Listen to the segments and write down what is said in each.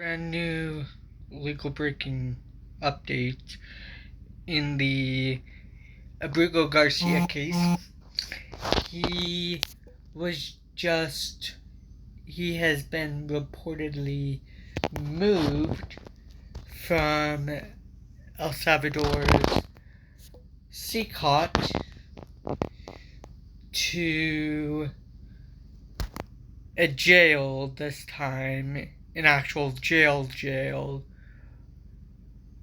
Brand new legal breaking update in the Abrego Garcia case. He has been reportedly moved from El Salvador's CCOT to a jail this time, an actual jail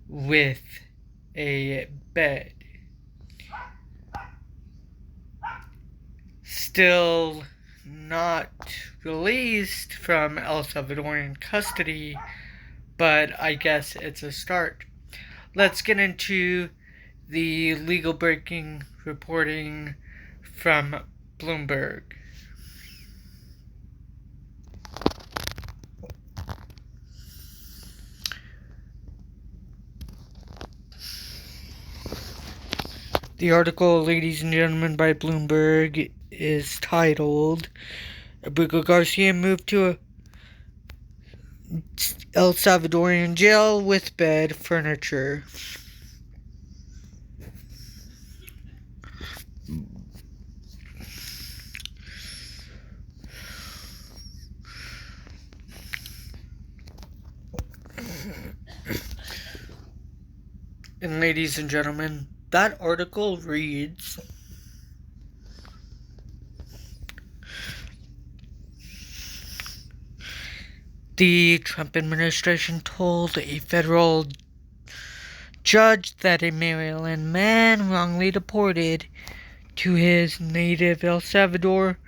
with a bed. Still not released from El Salvadorian custody, but I guess it's a start. Let's get into the legal breaking reporting from Bloomberg. The article, ladies and gentlemen, by Bloomberg is titled, Abrego Garcia moved to a El Salvadorian jail with bed furniture. And ladies and gentlemen, that article reads, the Trump administration told a federal judge that a Maryland man wrongly deported to his native El Salvador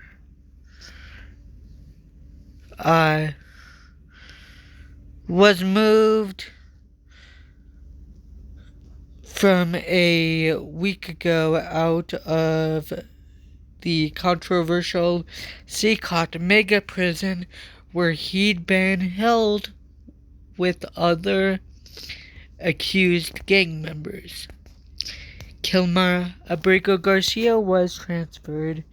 was moved from a week ago out of the controversial CCOT mega prison where he'd been held with other accused gang members. Kilmar Abrego Garcia was transferred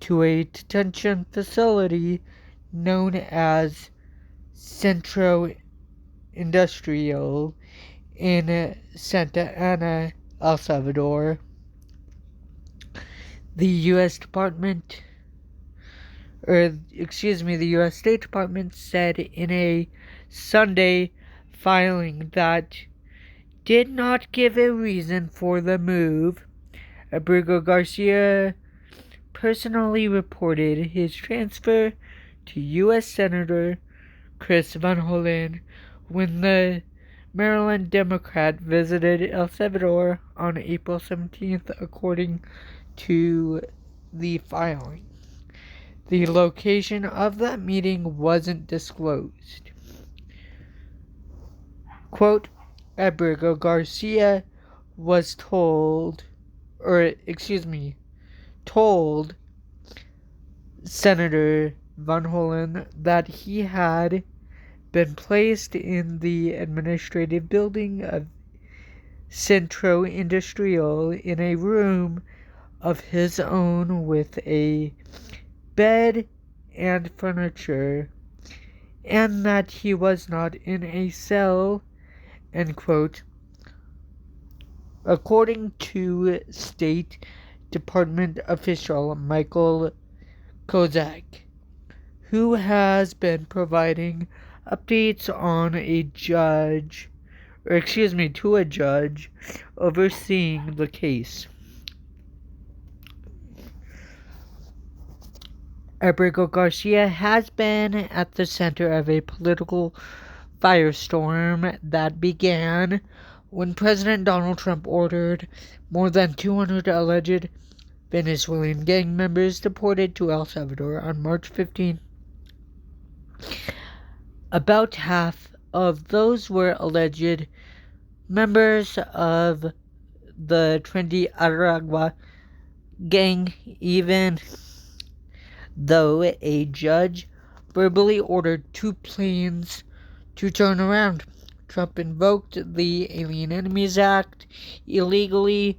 to a detention facility known as Centro Industrial in Santa Ana, El Salvador. The U.S. State Department said in a Sunday filing that did not give a reason for the move. Abrego Garcia personally reported his transfer to U.S. Senator Chris Van Hollen when the Maryland Democrat visited El Salvador on April 17th, according to the filing. The location of that meeting wasn't disclosed. Quote, Abrego Garcia was told Senator Van Hollen that he had been placed in the administrative building of Centro Industrial in a room of his own with a bed and furniture, and that he was not in a cell, end quote. According to State Department official Michael Kozak, who has been providing updates on to a judge overseeing the case. Abrego Garcia has been at the center of a political firestorm that began when President Donald Trump ordered more than 200 alleged Venezuelan gang members deported to El Salvador on March 15. About half of those were alleged members of the trendy Aragua gang, even though a judge verbally ordered 2 planes to turn around. Trump invoked the Alien Enemies Act illegally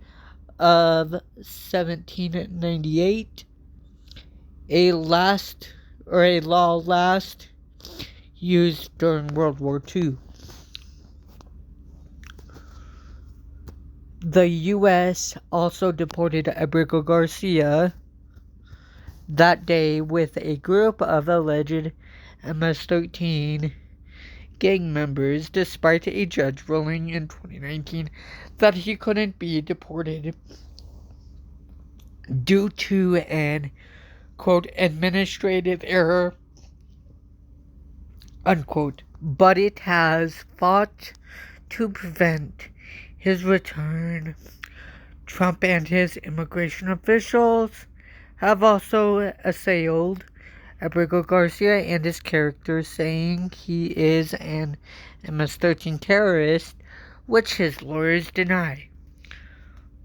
of 1798, a law last used during World War II. The U.S. also deported Abrego Garcia that day with a group of alleged MS-13 gang members, despite a judge ruling in 2019 that he couldn't be deported due to an, quote, administrative error, unquote. But it has fought to prevent his return. Trump and his immigration officials have also assailed Abrego Garcia and his character, saying he is an MS-13 terrorist, which his lawyers deny.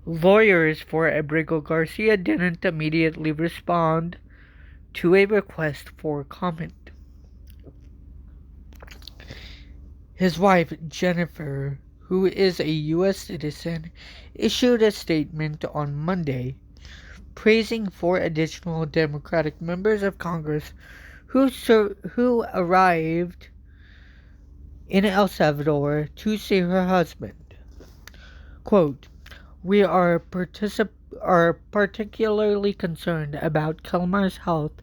Lawyers for Abrego Garcia didn't immediately respond to a request for comment. His wife, Jennifer, who is a U.S. citizen, issued a statement on Monday praising four additional Democratic members of Congress who arrived in El Salvador to see her husband. Quote, "We are particularly concerned about Kilmar's health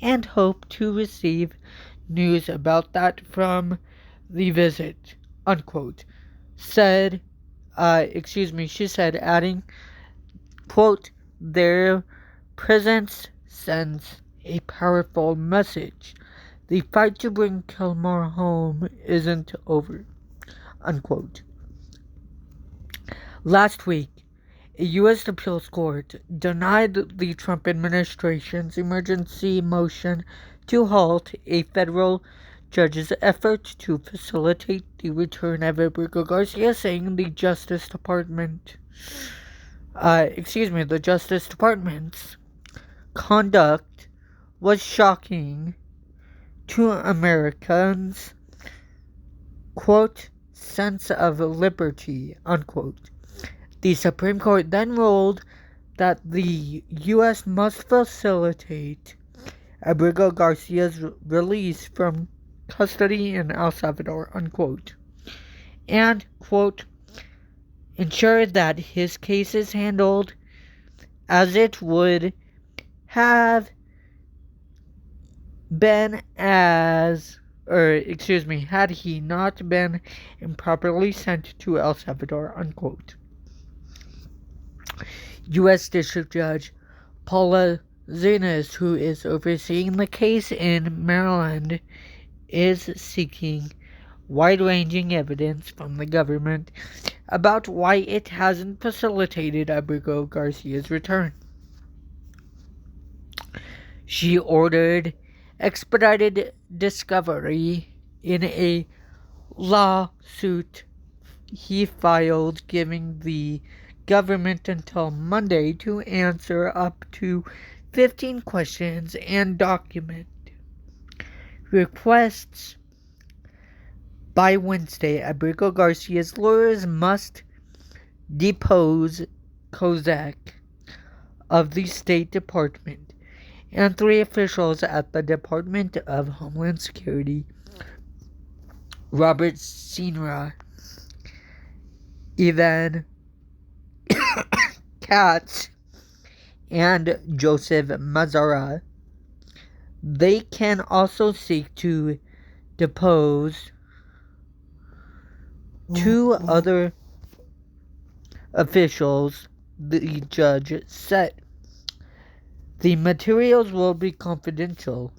and hope to receive news about that from the visit," unquote, she said, adding, quote, "Their presence sends a powerful message. The fight to bring Kilmar home isn't over," unquote. Last week, a U.S. appeals court denied the Trump administration's emergency motion to halt a federal judge's effort to facilitate the return of Abrego Garcia, saying the Justice Department's conduct was shocking to Americans' quote, sense of liberty, unquote. The Supreme Court then ruled that the U.S. must facilitate Abrego Garcia's release from custody in El Salvador, unquote, and, quote, ensure that his case is handled as it would have been had he not been improperly sent to El Salvador, unquote. U.S. District Judge Paula Zenas, who is overseeing the case in Maryland, is seeking wide-ranging evidence from the government about why it hasn't facilitated Abrego Garcia's return. She ordered expedited discovery in a lawsuit he filed, giving the government until Monday to answer up to 15 questions and document requests. By Wednesday, Abrego Garcia's lawyers must depose Kozak of the State Department and three officials at the Department of Homeland Security, Robert Sinra, Ivan Katz, and Joseph Mazara. They can also seek to depose two other officials, the judge said. The materials will be confidential.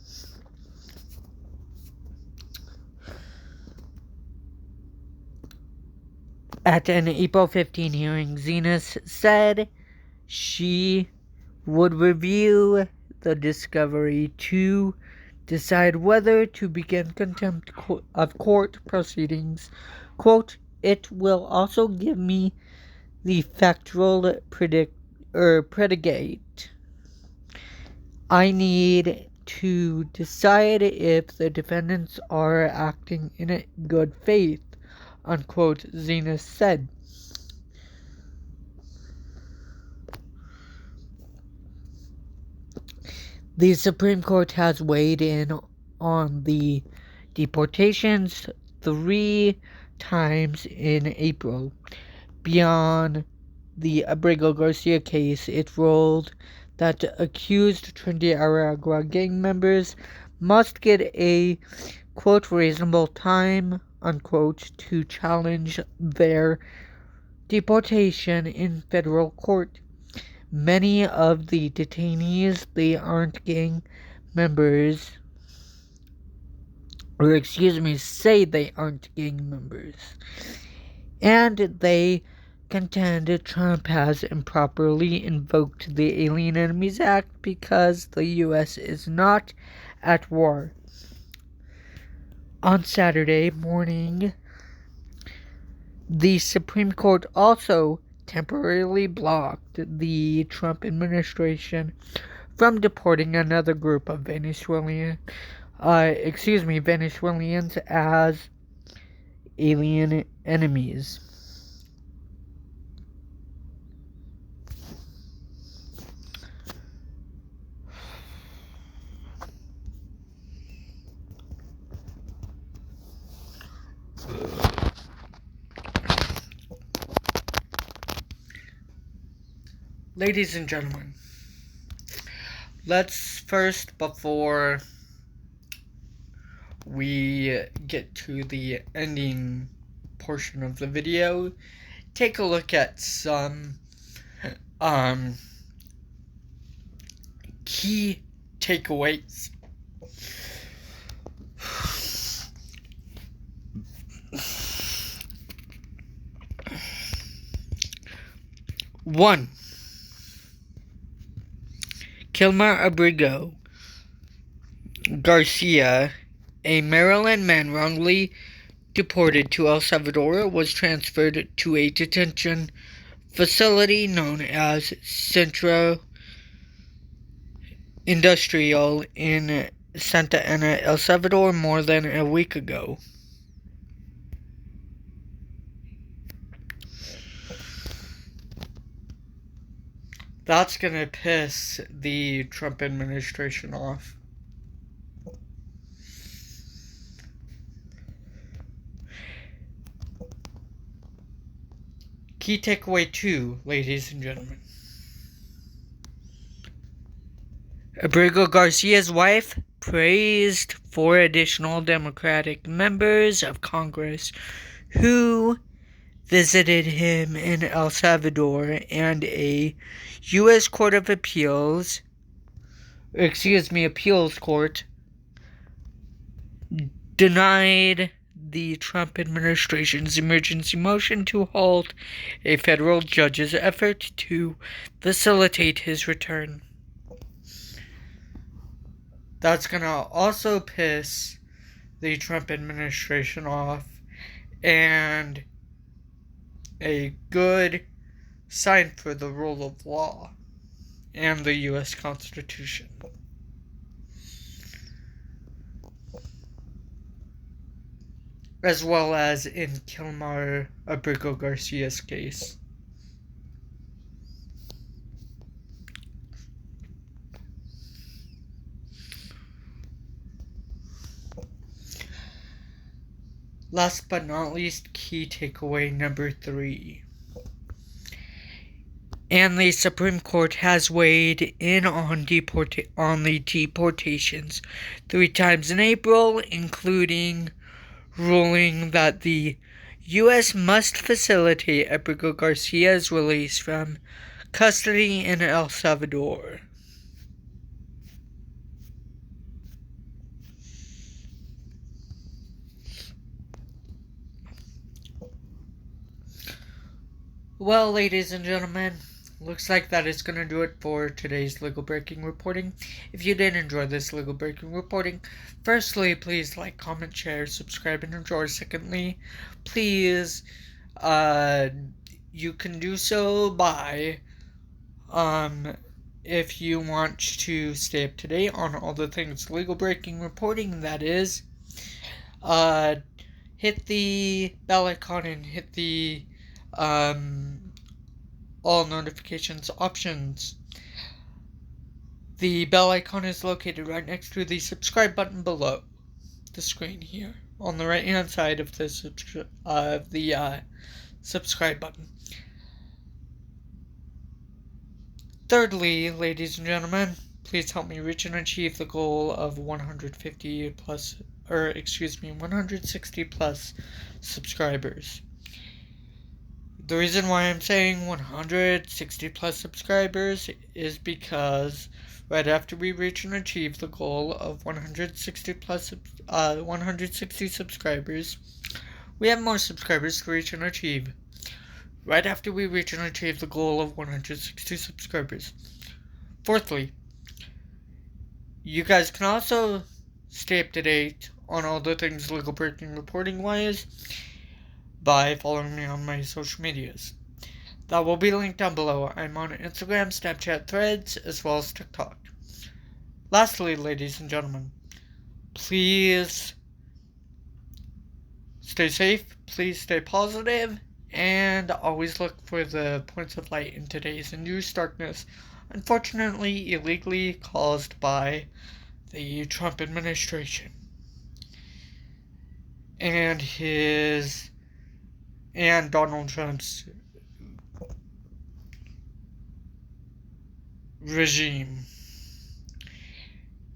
At an April 15 hearing, Zenas said she would review the discovery to decide whether to begin contempt of court proceedings. Quote, "It will also give me the factual predicate I need to decide if the defendants are acting in good faith," unquote, Zenas said. The Supreme Court has weighed in on the deportations 3 times in April. Beyond the Abrego Garcia case, it ruled that accused Trinity Aragua gang members must get a, quote, reasonable time, unquote, to challenge their deportation in federal court. Many of the detainees, they aren't gang members, say they aren't gang members. And they contend Trump has improperly invoked the Alien Enemies Act because the U.S. is not at war. On Saturday morning, the Supreme Court also temporarily blocked the Trump administration from deporting another group of Venezuelans as alien enemies. Ladies and gentlemen, let's first, before we get to the ending portion of the video, take a look at some key takeaways. One, Kilmar Abrego Garcia, a Maryland man wrongly deported to El Salvador, was transferred to a detention facility known as Centro Industrial in Santa Ana, El Salvador, more than a week ago. That's gonna piss the Trump administration off. Key takeaway 2, ladies and gentlemen. Abrego Garcia's wife praised 4 additional Democratic members of Congress who visited him in El Salvador, and a U.S. appeals court denied the Trump administration's emergency motion to halt a federal judge's effort to facilitate his return. That's gonna also piss the Trump administration off, and a good sign for the rule of law and the U.S. Constitution. As well as in Kilmar Abrego Garcia's case. Last but not least, key takeaway number 3. And the Supreme Court has weighed in on the deportations 3 times in April, including ruling that the U.S. must facilitate Abrego Garcia's release from custody in El Salvador. Well, ladies and gentlemen, looks like that is going to do it for today's legal breaking reporting. If you did enjoy this legal breaking reporting, firstly, please like, comment, share, subscribe, and enjoy. Secondly, please, you can do so by, if you want to stay up to date on all the things legal breaking reporting, that is, hit the bell icon and hit the all notifications options. The bell icon is located right next to the subscribe button below. the screen here on the right hand side of the subscribe button. Thirdly, ladies and gentlemen, please help me reach and achieve the goal of 160 plus subscribers. The reason why I'm saying 160 plus subscribers is because right after we reach and achieve the goal of 160 subscribers, we have more subscribers to reach and achieve. Right after we reach and achieve the goal of 160 subscribers. Fourthly, you guys can also stay up to date on all the things legal breaking reporting wise by following me on my social medias. That will be linked down below. I'm on Instagram, Snapchat, Threads, as well as TikTok. Lastly, ladies and gentlemen, please stay safe, please stay positive, and always look for the points of light in today's induced darkness, unfortunately illegally caused by the Trump administration and Donald Trump's regime.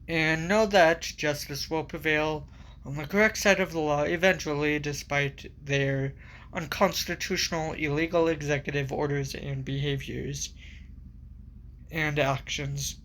And know that justice will prevail on the correct side of the law eventually, despite their unconstitutional, illegal executive orders and behaviors and actions.